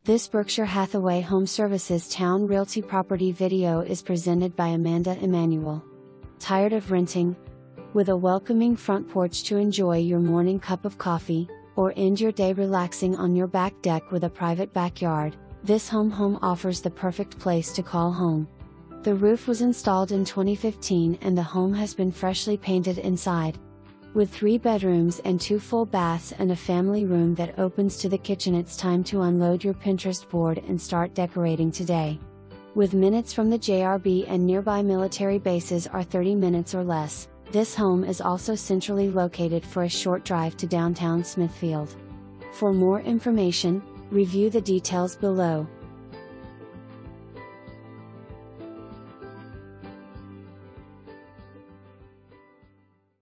This Berkshire Hathaway HomeServices Towne Realty property video is presented by Amanda.emanuel. Tired of renting? With a welcoming front porch to enjoy your morning cup of coffee, or end your day relaxing on your back deck with a private backyard, this home offers the perfect place to call home. The roof was installed in 2015 and the home has been freshly painted inside. With 3 bedrooms and 2 full baths and a family room that opens to the kitchen, it's time to unload your Pinterest board and start decorating today. With minutes from the JRB and nearby military bases are 30 minutes or less, this home is also centrally located for a short drive to downtown Smithfield. For more information, review the details below.